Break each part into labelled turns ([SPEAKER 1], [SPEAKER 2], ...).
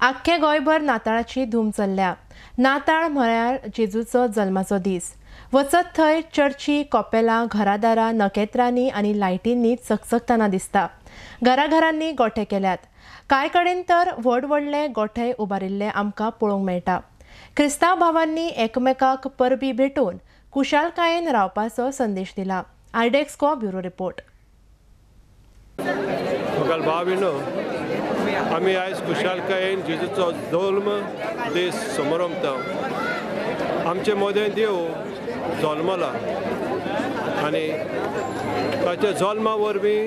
[SPEAKER 1] आख्खे गोंयभर नाताळाची धूम चल्ल्या. नाताळ म्हळ्यार जेजूचो जल्माचो दीस. वचत थंय चर्ची, कॉपेलां, घरादारां नखेत्रांनी आनी लायटींनी चकचकतना दिसता. घराघरांनी गोठे केल्यात. कांय कडेन तर व्हड व्हडले गोठे उबारिल्ले आमकां पळोवंक मेळटा. क्रिस्तांव भावांनी एकमेकाक परबी भेटून कुशालकायेन रावपाचो संदेश दिला. आयडेक्सको ब्युरो रिपोर्ट.
[SPEAKER 2] आमी आयज कुशालकायेन जेजूचो जल्म दीस समारंभता. आमचे मोदें देव जल्मला आनी ताच्या जल्मा वरवीं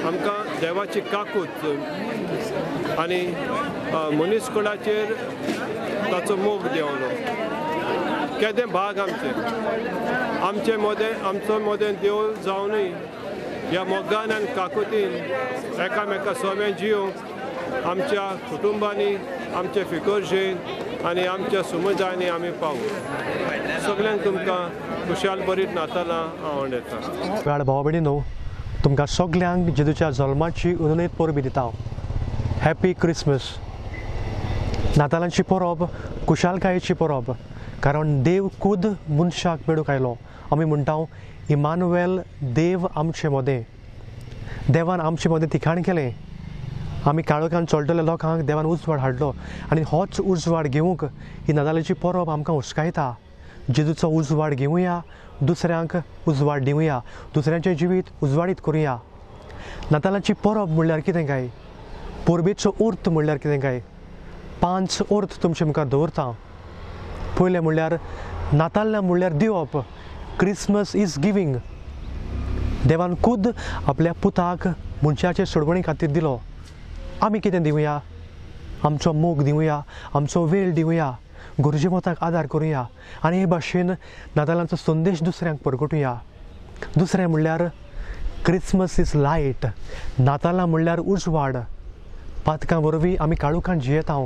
[SPEAKER 2] आमकां देवाची काकूट आनी मनीसकुळाचेर ताचो मोग देंवलो. केदें भाग आमचो मोदें देव जावनूय ह्या मोगान आनी काकुतीन एकामेका सोबें जिवंक आमच्या कुटुंबांनी, आमच्या फिकोरजेन आनी आमच्या समुदायांनी आमी पावूं. सगळ्यांक तुमकां खुशाल बरीत नातालां आवड येता.
[SPEAKER 3] वेळ भाव भयणीनो, तुमकां सगळ्यांक जेजूच्या जल्माची उदोनीत परबी दिता. Happy Christmas. नातालांची परब कुशालकायेची परब, कारण देव खुद मनशाक मेळूंक आयलो. आमी म्हणटा इमानुएल, देव आमचे मोदें. देवान आमचे मोदें ठिकाण केलें. आमी काळोखान चलतल्या लोकांक देवान उजवाड हाडलो आनी होच उजवाड घेवंक ही नातालांची परब आमकां हुस्कायता. जेजूचो उजवाड घेवया, दुसऱ्यांक उजवाड दिवया, दुसऱ्यांचें जिवीत उजवाडीत करुया. नातालांची परब म्हणल्यार कितें काय? परबेचो अर्थ म्हणल्यार कितें काय? 5 अर्थ तुमचे मुखार दवरता. पयलें म्हणल्यार नातालां म्हणल्यार दिवप. Christmas is giving. देवान खुद आपल्या पुताक मनशाचे सोडवणी खातीर दिलो. आमी कितें दिवया? आमचो मोग दिवया, आमचो वेळ दिवया, गरजे मोताक आदार करुया आनी हे भाशेन नातालांचो संदेश दुसऱ्यांक परगटुया. दुसरें म्हणल्यार क्रिसमस इज लायट. नातालां म्हणल्यार उजवाड. पातकां वरवीं आमी काळोखान जियेता,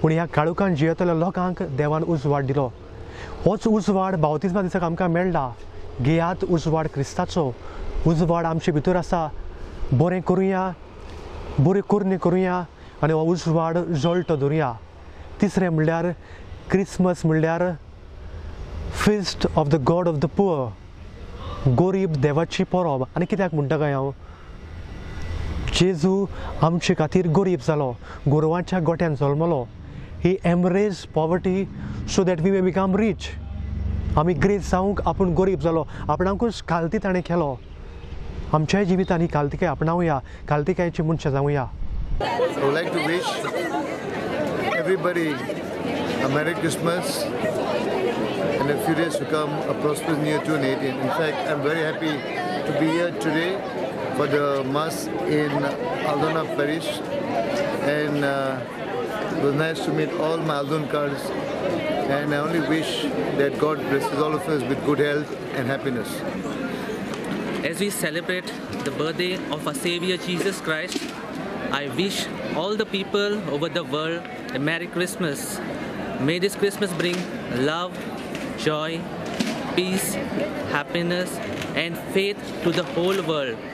[SPEAKER 3] पूण ह्या काळोखान जियेतल्या लोकांक देवान उजवाड दिलो. होच उजवाड बावतिजमा दिसाक आमकां मेळटा. घेयात उजवाड क्रिस्ताचो. उजवाड आमचे भितर आसा. बरें करुया, बऱ्यो कुर्ने करुया आनी हो उजवाड जळटो दवरुया. तिसरें म्हणल्यार क्रिसमस म्हणल्यार feast of the god of the poor. गरीब देवाची परब. आनी कित्याक म्हणटा काय हांव? जेजू आमचे खातीर गरीब जालो, गोरवांच्या गोठ्यान जल्मलो. He embrace poverty so that we may become rich. आमी ग्रेस जावंक आपूण गरीब जालो, आपणाकूच कालती ताणें केलो. आमच्याय जिवितांनी कालतिकाय आपणावया, कालतिकायची मनशां जावया.
[SPEAKER 4] I would like to wish everybody a Merry Christmas and a few days to come a prosperous New Year 2018. In fact, I'm very happy to be here today for the Mass in Aldona Parish, and it was nice to meet all my Aldonkars, and I only wish that God blesses all of us with good health and happiness.
[SPEAKER 5] As we celebrate the birthday of our Savior Jesus Christ, I wish all the people over the world a Merry Christmas. May this Christmas bring love, joy, peace, happiness and faith to the whole world.